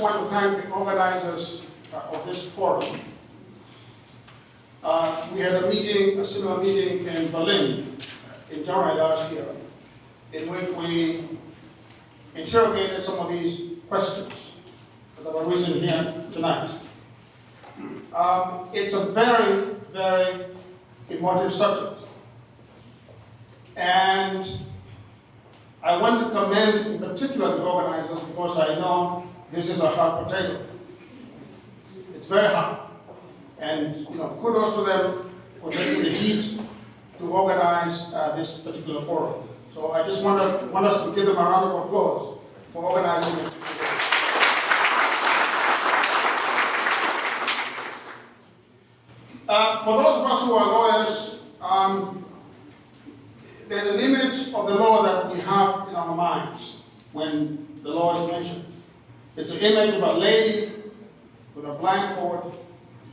want to thank the organizers of this forum. We had a similar meeting in Berlin in January last year, in which we interrogated some of these questions that were raised here tonight. It's a very, very emotive subject. And I want to commend in particular the organizers because I know this is a hard potato. It's very hard. And kudos to them for taking the heat to organize this particular forum. So I just want us to give them a round of applause for organizing it. For those of us who are lawyers, there's an image of the law that we have in our minds when the law is mentioned. It's an image of a lady with a blindfold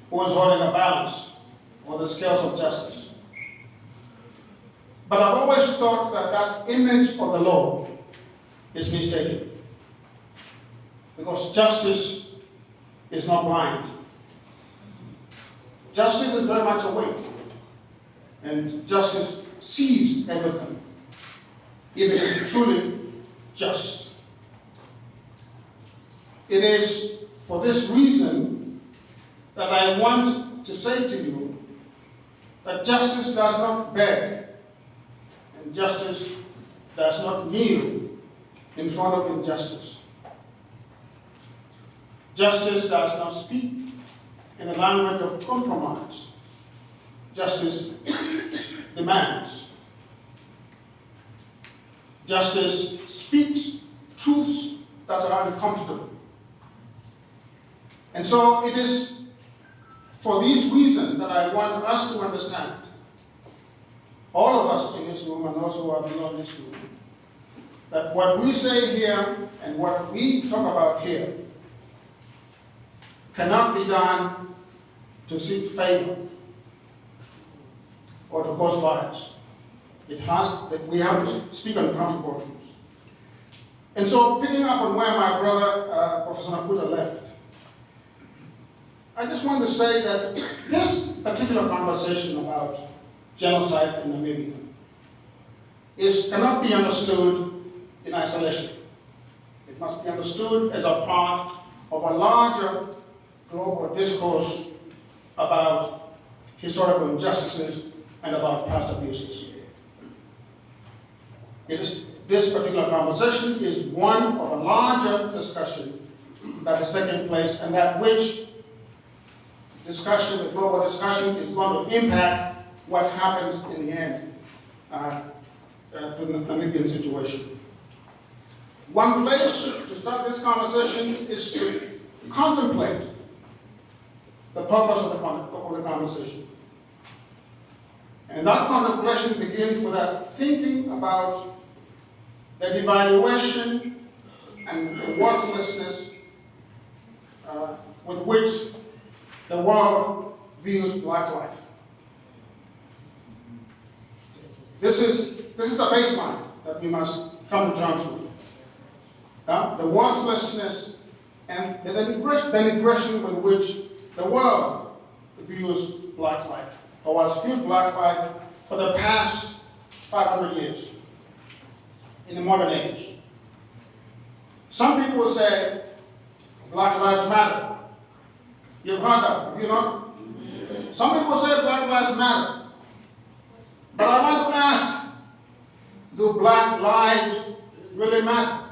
who is holding a balance or the scales of justice. But I've always thought that that image of the law is mistaken, because justice is not blind. Justice is very much awake, and justice sees everything, if it is truly just. It is for this reason that I want to say to you that justice does not beg, and justice does not kneel in front of injustice. Justice does not speak in the language of compromise. Justice demands. Justice speaks truths that are uncomfortable. And so it is for these reasons that I want us to understand, all of us in this room and those who are beyond this room, that what we say here and what we talk about here cannot be done to seek favor or to cause bias. We have to speak uncomfortable truths. And so, picking up on where my brother, Professor Makau left, I just want to say that this particular conversation about genocide in Namibia cannot be understood in isolation. It must be understood as a part of a larger global discourse about historical injustices and about past abuses. This particular conversation is one of a larger discussion that is taking place, and that which discussion, the global discussion, is going to impact what happens in the end to the Namibian situation. One place to start this conversation is to contemplate the purpose of the conversation. And that contemplation begins with a thinking about the devaluation and the worthlessness with which the world views black life. This is a baseline that we must come to terms with. The worthlessness and the denigration with which the world views black life, or has viewed black life for the past 500 years in the modern age. Some people will say, Black Lives Matter. You've heard that, have you not? Some people say Black Lives Matter. But I want to ask, do black lives really matter?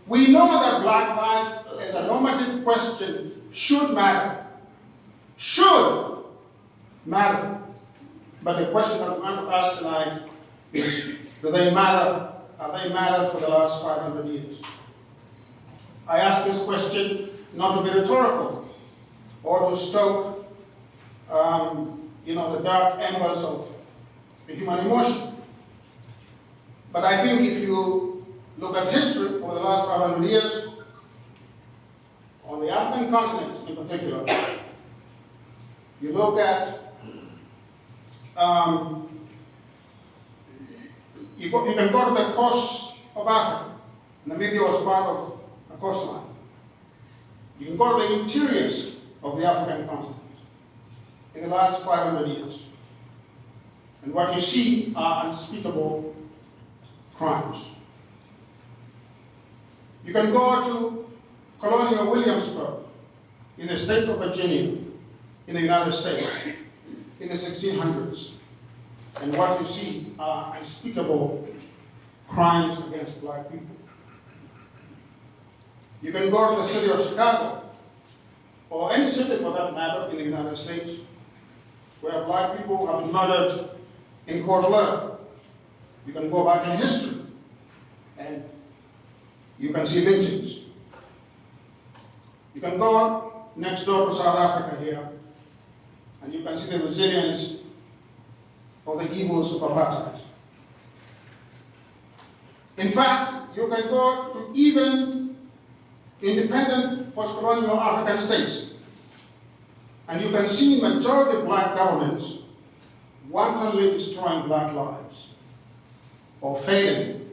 We know that black life as a normative question should matter. Should matter. But the question that we want to ask tonight is, do they matter? Have they mattered for the last 500 years? I ask this question not to be rhetorical or to stoke, the dark embers of the human emotion. But I think if you look at history over the last 500 years, on the African continent in particular, you look at you can go to the coast of Africa. Namibia was part of the coastline. You can go to the interiors of the African continent in the last 500 years. And what you see are unspeakable crimes. You can go to colonial Williamsburg in the state of Virginia in the United States in the 1600s. And what you see are unspeakable crimes against black people. You can go to the city of Chicago, or any city for that matter in the United States, where black people have been murdered in cold blood. You can go back in history, and you can see lynchings. You can go next door to South Africa here, and you can see the resilience of the evils of apartheid. In fact, you can go to even independent post-colonial African states, and you can see majority black governments wantonly destroying black lives or failing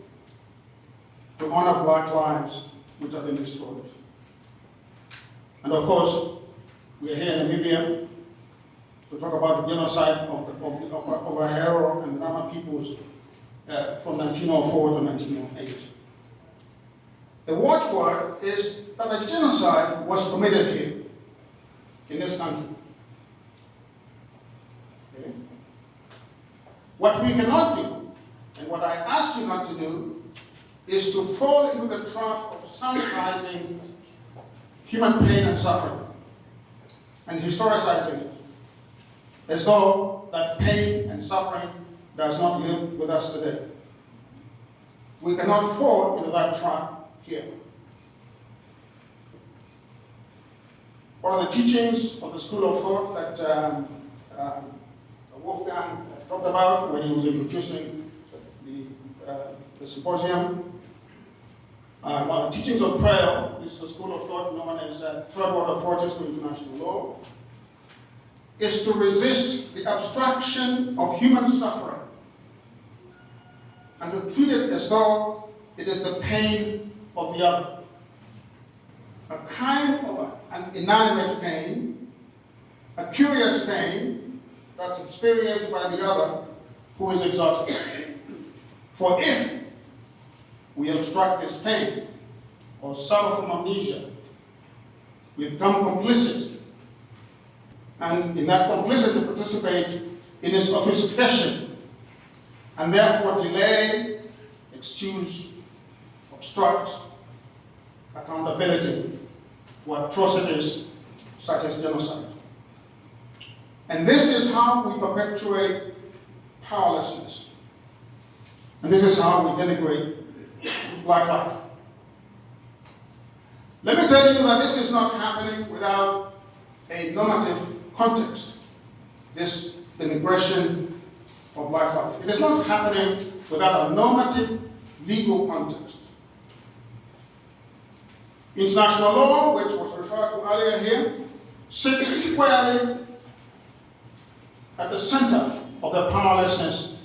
to honor black lives which have been destroyed. And of course, we are here in Namibia to talk about the genocide of the Ovaherero and Nama peoples from 1904 to 1908. The watchword is that a genocide was committed here in this country. Okay? What we cannot do, and what I ask you not to do, is to fall into the trap of sanitizing human pain and suffering and historicizing it, as though that pain and suffering does not live with us today. We cannot fall into that trap here. One of the teachings of the school of thought that Wolfgang talked about when he was introducing the symposium, one of the teachings of prayer, this is a school of thought known as third world approaches to international law, is to resist the abstraction of human suffering and to treat it as though it is the pain of the other. A kind of an inanimate pain, a curious pain that's experienced by the other who is exotic. For if we obstruct this pain or suffer from amnesia, we become complicit, and in that complicity participate in its obfuscation, and therefore delay, excuse, obstruct accountability for atrocities such as genocide. And this is how we perpetuate powerlessness. And this is how we denigrate black life. Let me tell you that this is not happening without a normative context, this denigration of black life. It is not happening without a normative legal context. International law, which was referred to earlier here, sits squarely at the center of the powerlessness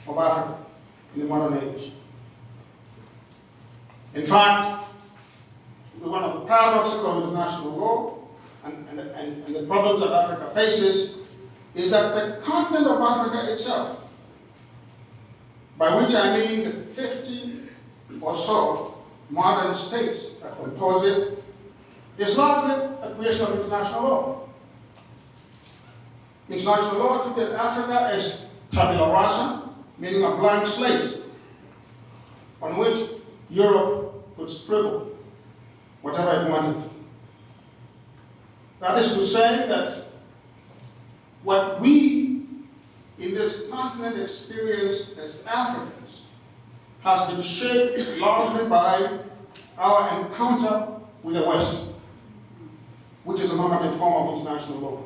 of Africa in the modern age. In fact, one of the paradoxes of international law and the problems that Africa faces is that the continent of Africa itself, by which I mean the 50 or so modern states that compose it, is largely a creation of international law. International law treated Africa as tabula rasa, meaning a blank slate on which Europe could scribble whatever it wanted. That is to say that what we in this continent experience as Africans has been shaped largely by our encounter with the West, which is a normative form of international law.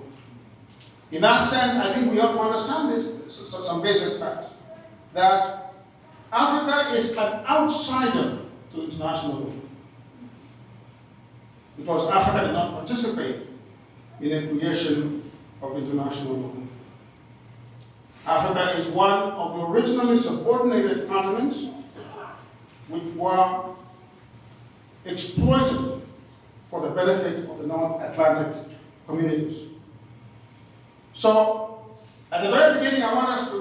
In that sense, I think we have to understand this, some basic facts, that Africa is an outsider to international law, because Africa did not participate in the creation of international law. Africa is one of the originally subordinated continents which were exploited for the benefit of the North Atlantic communities. So, at the very beginning, I want us to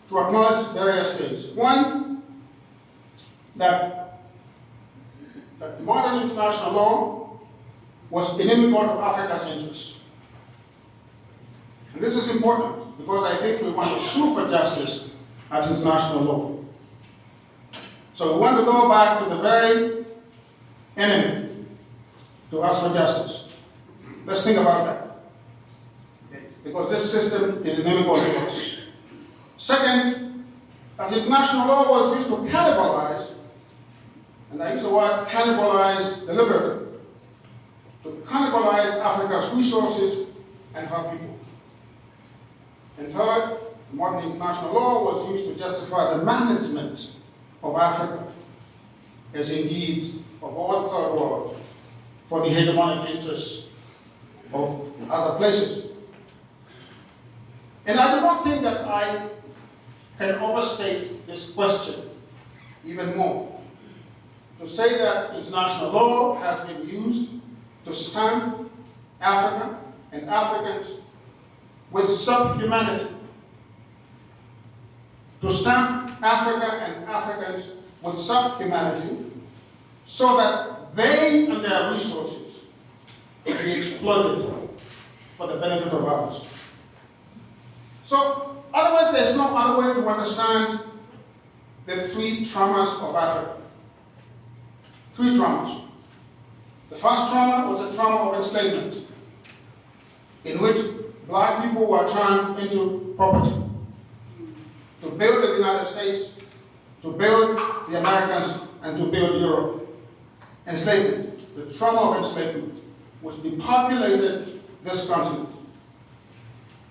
acknowledge various things. One, that modern international law was inimical to Africa's interests. And this is important because I think we want to sue for justice at international law. So we want to go back to the very enemy to ask for justice. Let's think about that. Because this system is inimical to us. Second, that international law was used to cannibalize, and I use the word cannibalize deliberately, to cannibalize Africa's resources and her people. And third, modern international law was used to justify the management of Africa, as indeed of all the third world, for the hegemonic interests of other places. And I do not think that I can overstate this question even more. To say that international law has been used to stamp Africa and Africans with subhumanity. To stamp Africa and Africans with subhumanity so that they and their resources be exploited for the benefit of others. So, otherwise there's no other way to understand the three traumas of Africa. Three traumas. The first trauma was a trauma of enslavement, in which black people were turned into property to build the United States, to build the Americans, and to build Europe. Enslavement, the trauma of enslavement, which depopulated this continent.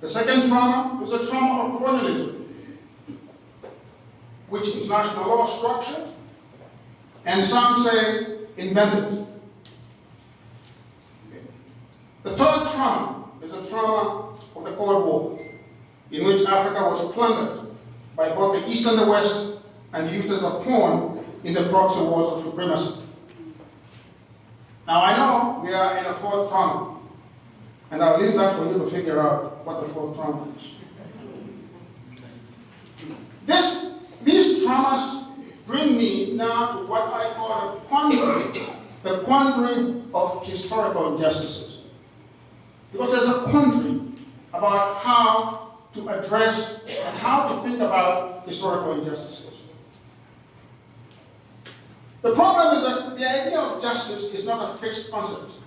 The second trauma was a trauma of colonialism, which international law structured, and some say invented. The third trauma is a trauma of the Cold War, in which Africa was plundered by both the East and the West and used as a pawn in the proxy wars of supremacy. Now I know we are in a fourth trauma, and I'll leave that for you to figure out what the fourth trauma is. These traumas bring me now to what I call the quandary of historical injustices. Because there's a quandary about how to address and how to think about historical injustices. The problem is that the idea of justice is not a fixed concept.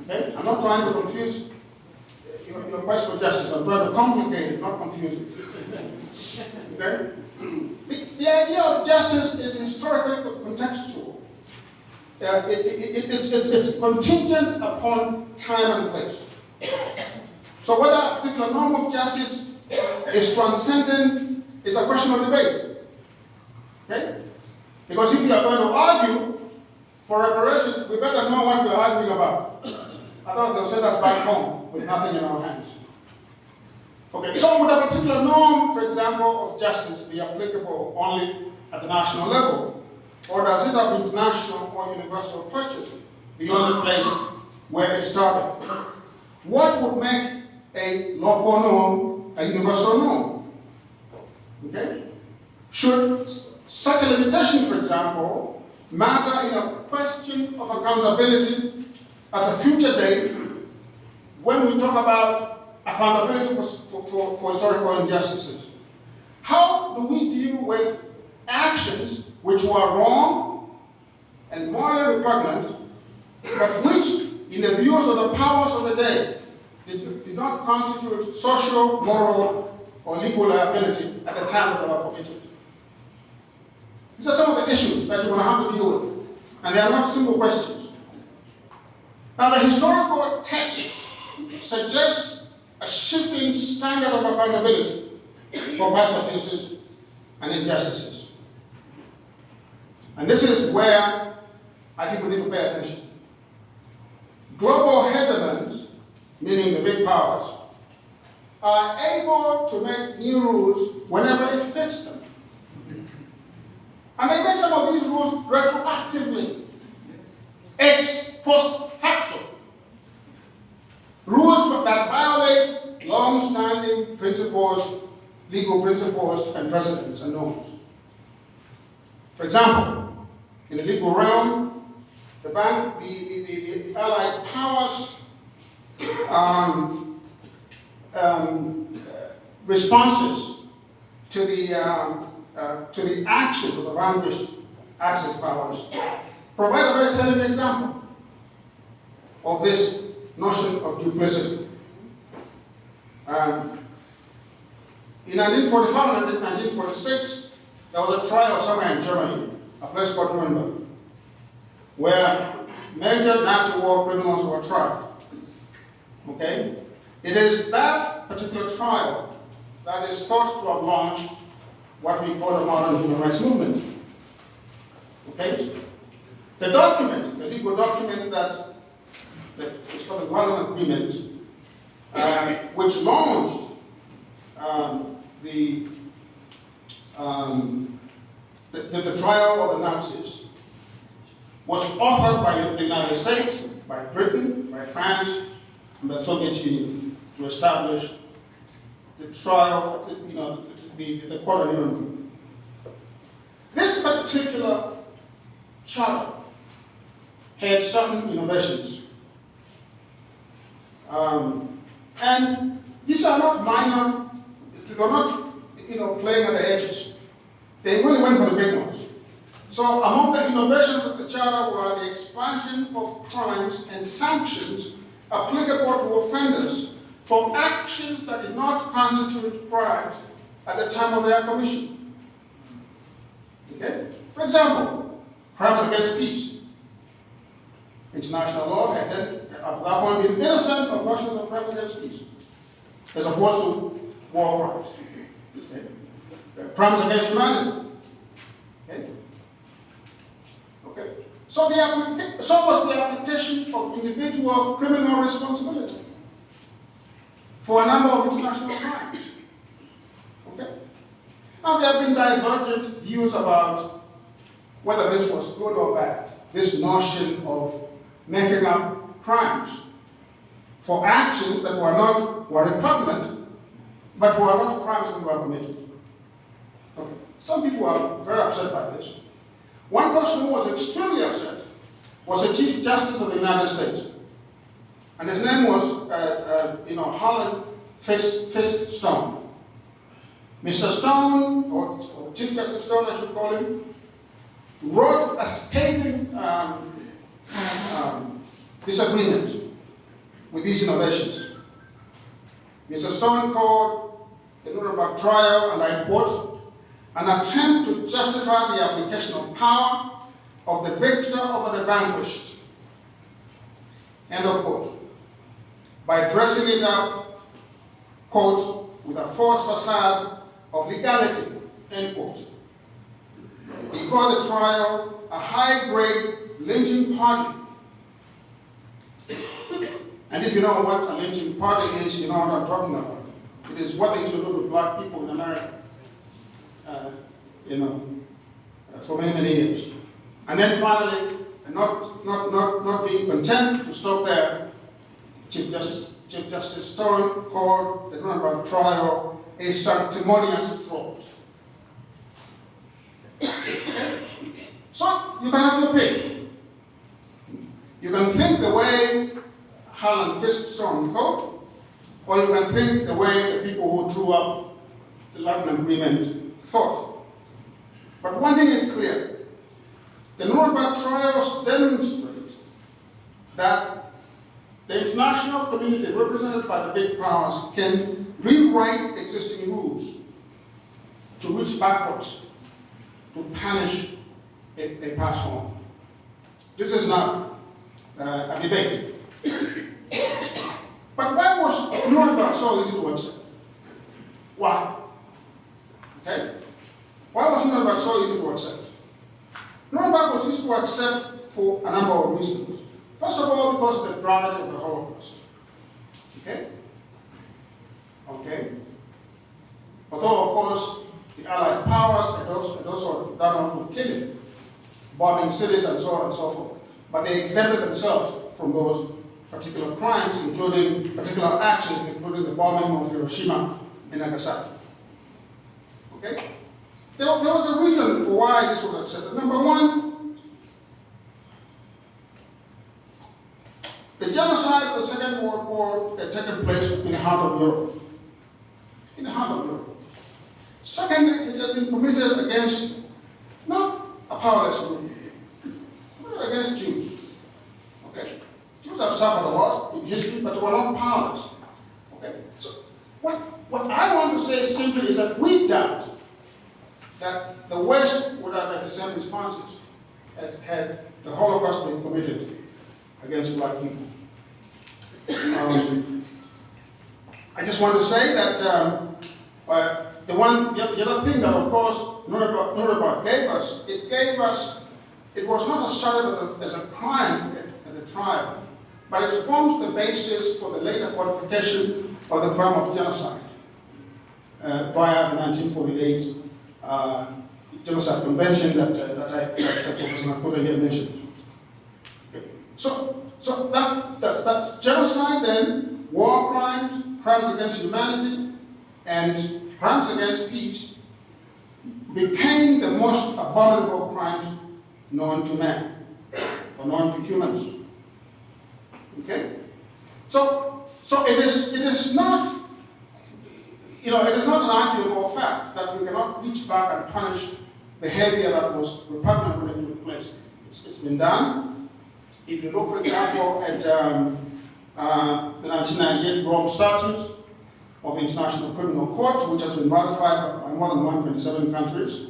Okay? I'm not trying to confuse your quest for justice. I'm trying to complicate it, not confuse it. Okay? The idea of justice is historically contextual. It's contingent upon time and place. So whether a particular norm of justice is transcendent is a question of debate. Okay? Because if we are going to argue for reparations, we better know what we're arguing about. Otherwise they'll send us back home with nothing in our hands. Okay, so would a particular norm, for example, of justice be applicable only at the national level? Or does it have international or universal purchase beyond the place where it started? What would make a local norm a universal norm? Okay? Should such a limitation, for example, matter in a question of accountability at a future date when we talk about accountability for historical injustices? How do we deal with actions which were wrong and morally repugnant, but which, in the views of the powers of the day, did not constitute social, moral, or legal liability at the time that they were committed? These are some of the issues that you're going to have to deal with, and they are not simple questions. Now, the historical text suggests a shifting standard of accountability for past abuses and injustices. And this is where I think we need to pay attention. Global hegemons, meaning the big powers, are able to make new rules whenever it fits them. And they make some of these rules retroactively, ex post facto. Rules that violate long-standing principles, legal principles, and precedents and norms. For example, in the legal realm, the Allied powers responses to the actions of the vanquished Axis powers provide a very telling example of this notion of duplicity. In 1945 and 1946, there was a trial somewhere in Germany, a place called Nuremberg, where major Nazi war criminals were tried. Okay? It is that particular trial that is thought to have launched what we call the modern human rights movement. Okay? The document, the legal document that is called the Modern Agreement, which launched the trial of the Nazis, was authored by the United States, by Britain, by France, and the Soviet Union to establish the trial, the court of Nuremberg. This particular charter had certain innovations. And these are not minor, they're not playing at the edges. They really went for the big ones. So among the innovations of the charter were the expansion of crimes and sanctions applicable to offenders for actions that did not constitute crimes at the time of their commission. Okay? For example, crimes against peace. International law had then, at that point, been innocent of notions of crimes against peace, as opposed to war crimes. Okay? Crimes against humanity. Okay? Okay. So was the application of individual criminal responsibility for a number of international crimes. Okay. Now there have been divergent views about whether this was good or bad. This notion of making up crimes for actions that were repugnant, but were not crimes that were committed. Okay. Some people are very upset by this. One person who was extremely upset was the Chief Justice of the United States. And his name was, Harlan Fisk Stone. Mr. Stone, or Chief Justice Stone, I should call him, wrote a scathing disagreement with these innovations. Mr. Stone called the Nuremberg trial, and I quote, an attempt to justify the application of power of the victor over the vanquished, end of quote, by dressing it up, quote, with a false facade of legality, end quote. He called the trial a high-grade lynching party. And if you know what a lynching party is, you know what I'm talking about. It is what they used to do with black people in America. For many, many years. And then finally, not being content to stop there, Chief Justice Stone called the Nuremberg trial a sanctimonious fraud. So you can have your pick. You can think the way Harlan Fisk Stone thought, or you can think the way the people who drew up the London Agreement thought. But one thing is clear. The Nuremberg trials demonstrate that the international community represented by the big powers can rewrite existing rules to reach backwards, to punish a past wrong. This is not a debate. But why was Nuremberg so easy to accept? Why? Okay? Why was Nuremberg so easy to accept? Nuremberg was easy to accept for a number of reasons. First of all, because of the gravity of the Holocaust. Okay? Okay? Although, of course, the Allied powers had also done on with killing, bombing cities and so on and so forth. But they exempted themselves from those particular crimes, including particular actions, including the bombing of Hiroshima and Nagasaki. Okay? There was a reason why this was accepted. Number one, the genocide of the Second World War had taken place in the heart of Europe. In the heart of Europe. Second, it has been committed against not a powerless group, but against Jews. Okay? Jews have suffered a lot in history, but they were not powerless. Okay? So what I want to say simply is that we doubt that the West would have had the same responses had the Holocaust been committed against black people. I just want to say that the other thing that, of course, Nuremberg gave us, it was not asserted as a crime at the trial, but it forms the basis for the later codification of the crime of genocide via the 1948 Genocide Convention that Professor Makau here mentioned. So that's that. Genocide then, war crimes, crimes against humanity, and crimes against peace became the most abominable crimes known to man, or known to humans. Okay? So it is not, it is not an arguable fact that we cannot reach back and punish behavior that was repugnant when it took place. It's been done. If you look, for example, at the 1998 Rome Statute of International Criminal Court, which has been ratified by more than 127 countries,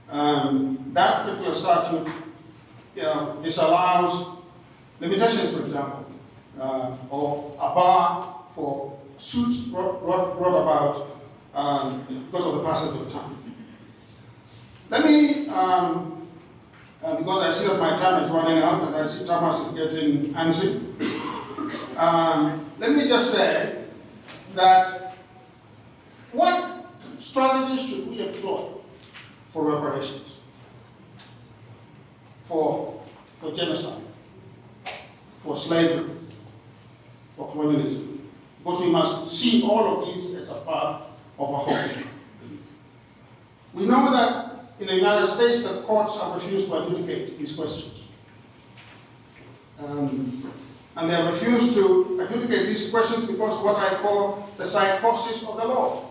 that particular statute disallows limitations, for example, or a bar for suits brought about because of the passage of time. Let me, because I see that my time is running out and I see Thomas is getting antsy, let me just say that what strategies should we employ for reparations, for genocide, for slavery, for colonialism? Because we must see all of these as a part of a whole. We know that in the United States, the courts have refused to adjudicate these questions. And they have refused to adjudicate these questions because of what I call the psychosis of the law.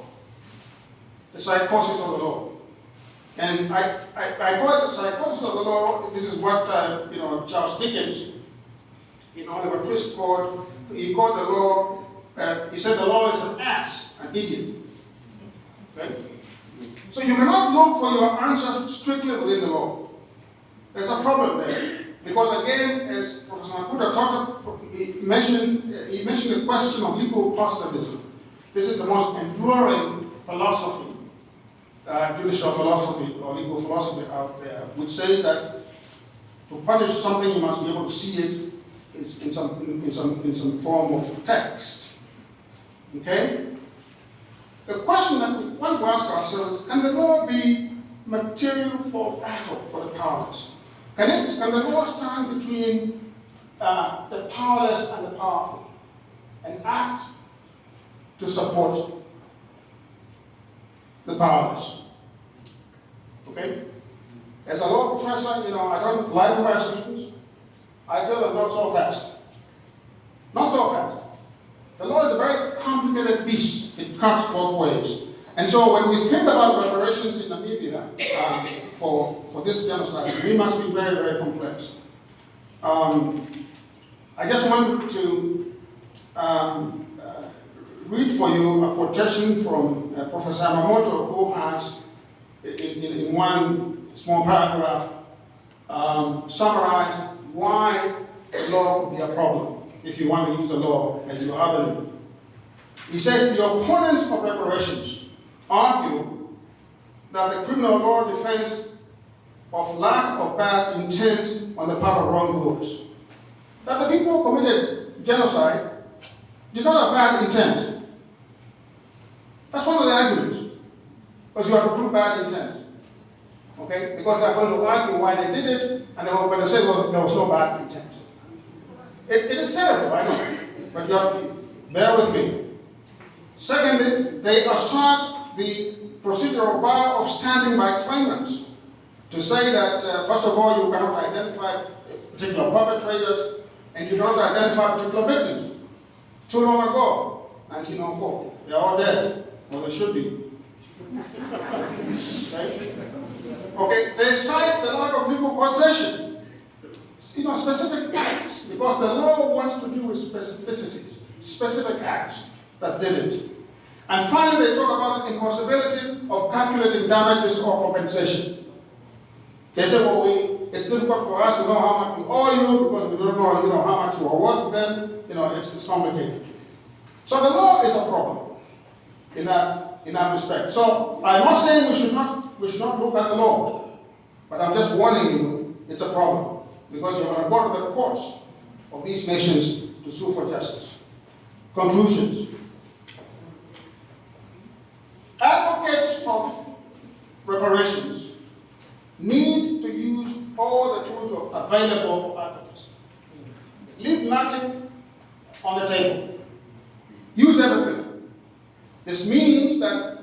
The psychosis of the law. And I call it the psychosis of the law. This is what Charles Dickens, in Oliver Twist, called. He called the law. He said the law is an ass, an idiot. Okay? So you cannot look for your answer strictly within the law. There's a problem there. Because again, as Professor Makau he mentioned the question of legal positivism. This is the most enduring philosophy, judicial philosophy or legal philosophy out there, which says that to punish something you must be able to see it in some form of text. Okay? The question that we want to ask ourselves, can the law be material for battle for the powerless? Can the law stand between the powerless and the powerful and act to support the powerless? Okay? As a law professor, I don't lie to my students. I tell them not so fast. Not so fast. The law is a very complicated beast. It cuts both ways. And so when we think about reparations in Namibia for this genocide, we must be very, very complex. I just wanted to read for you a quotation from Professor Yamamoto, who has, in one small paragraph, summarized why the law would be a problem if you want to use the law as your avenue. He says, the opponents of reparations argue that the criminal law defends of lack of bad intent on the part of wrongdoers. That the people who committed genocide did not have bad intent. That's one of the arguments. because you have to prove bad intent. Okay? Because they're going to argue why they did it, and they were going to say, well, there was no bad intent. It is terrible, I know, but you have to bear with me. Secondly, they assert the procedural bar of standing by claimants to say that, first of all, you cannot identify particular perpetrators, and you don't identify particular victims. Too long ago, 1904, they're all dead, or they should be. Okay, they cite the lack of legal causation, specific acts, because the law wants to deal with specificities, specific acts that did it. And finally, they talk about the impossibility of calculating damages or compensation. They say, well, it's difficult for us to know how much we owe you because we don't know, how much you are worth then. It's complicated. So the law is a problem in that respect. So I'm not saying we should not look at the law, but I'm just warning you, it's a problem because you're going to go to the courts of these nations to sue for justice. Conclusions. Advocates of reparations need to use all the tools available for advocacy. Leave nothing on the table. Use everything. This means that,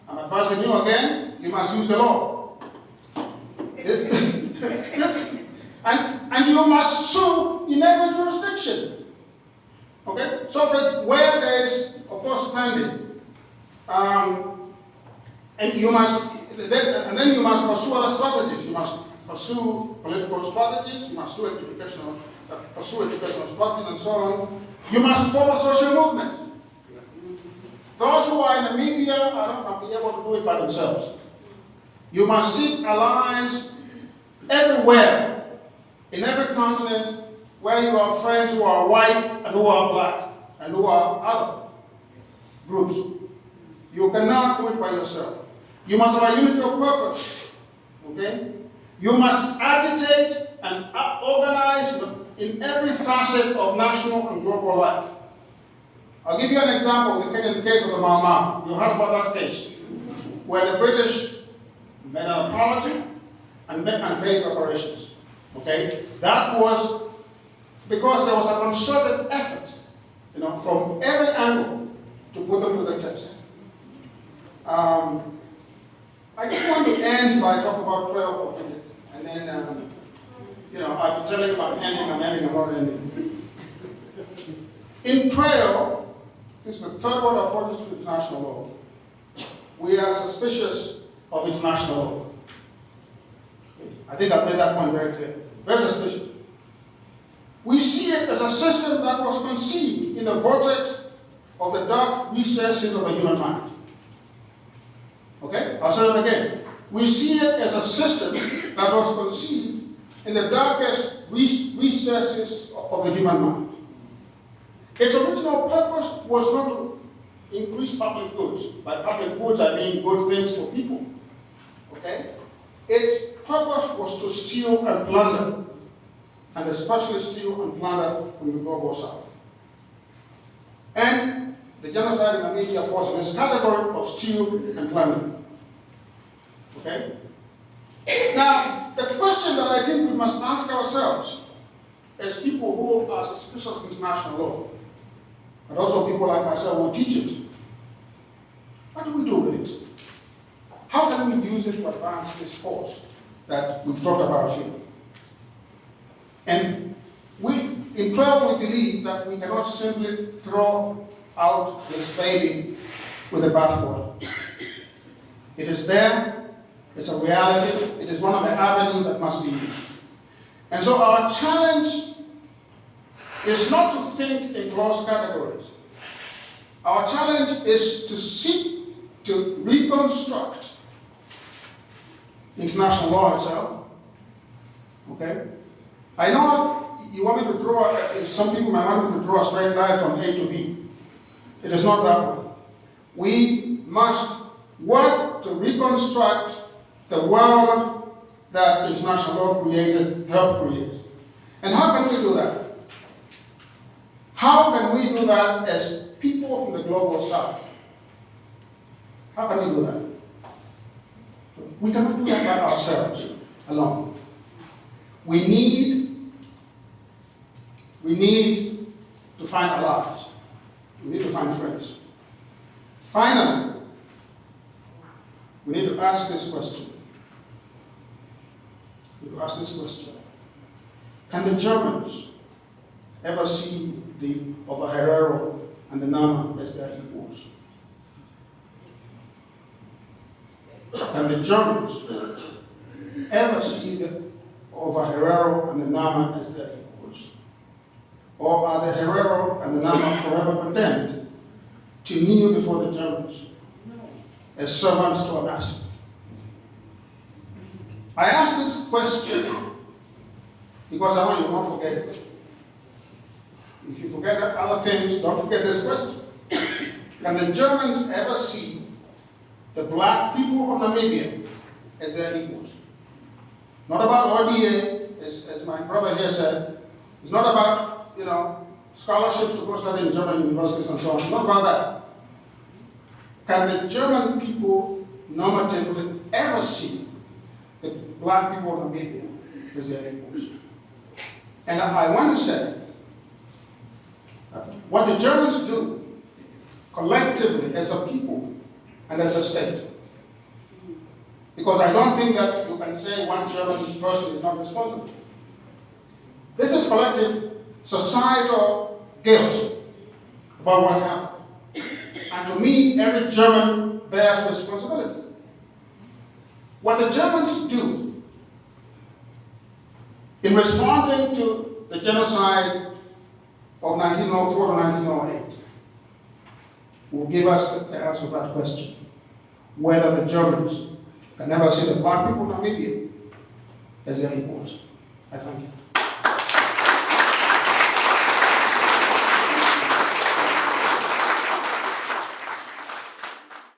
I'm advising you again, you must use the law. And you must sue in every jurisdiction. Okay? So that where there is, of course, standing, and then you must pursue other strategies. You must pursue political strategies. You must pursue educational strategies, and so on. You must form a social movement. Those who are in Namibia are not be able to do it by themselves. You must seek allies everywhere, in every continent, where you have friends who are white and who are black and who are other groups. You cannot do it by yourself. You must have a unity of purpose. Okay? You must agitate and organize in every facet of national and global life. I'll give you an example in the case of the Mau Mau. You heard about that case, where the British made an apology and paid reparations. Okay? That was because there was a concerted effort, from every angle to put them to the test. I just want to end by talking about 12 for minute, and then, I'll be telling you about ending, I'm not ending. In 12, this is the third one approaches to international law. We are suspicious of international law. I think I've made that point very clear. Very suspicious. We see it as a system that was conceived in the vortex of the dark recesses of the human mind. Okay? I'll say it again. We see it as a system that was conceived in the darkest recesses of the human mind. Its original purpose was not to increase public goods. By public goods, I mean good things for people. Okay? Its purpose was to steal and plunder, and especially steal and plunder from the global south. And the genocide in Namibia falls in this category of steal and plunder. Okay? Now, the question that I think we must ask ourselves as people who are suspicious of international law, and also people like myself who teach it, what do we do with it? How can we use it to advance this cause that we've talked about here? And in 12, we believe that we cannot simply throw out this baby with the bathwater. It is there, it's a reality, it is one of the avenues that must be used. And so our challenge is not to think in closed categories. Our challenge is to seek to reconstruct international law itself. Okay? I know you want me to draw, some people might want me to draw a straight line from A to B. It is not that way. We must work to reconstruct the world that international law helped create. And how can we do that? How can we do that as people from the global south? How can we do that? We cannot do that by ourselves alone. We need to find allies. We need to find friends. Finally, we need to ask this question. Can the Germans ever see the Ovaherero and the Nama as their equals? Can the Germans ever see the Ovaherero and the Nama as their equals? Or are the Herero and the Nama forever condemned to kneel before the Germans as servants to a master? I ask this question because I want you to not forget it. If you forget other things, don't forget this question. Can the Germans ever see the black people of Namibia as their equals? Not about ODA, as my brother here said. It's not about, scholarships to go study in German universities and so on. It's not about that. Can the German people normatively ever see the black people of Namibia as their equals? And I want to say, what the Germans do collectively as a people and as a state, because I don't think that you can say one German person is not responsible. This is collective societal guilt about what happened. And to me, every German bears responsibility. What the Germans do in responding to the genocide of 1904 to 1908 will give us the answer to that question, whether the Germans can never see the black people of Namibia as their equals. I thank you.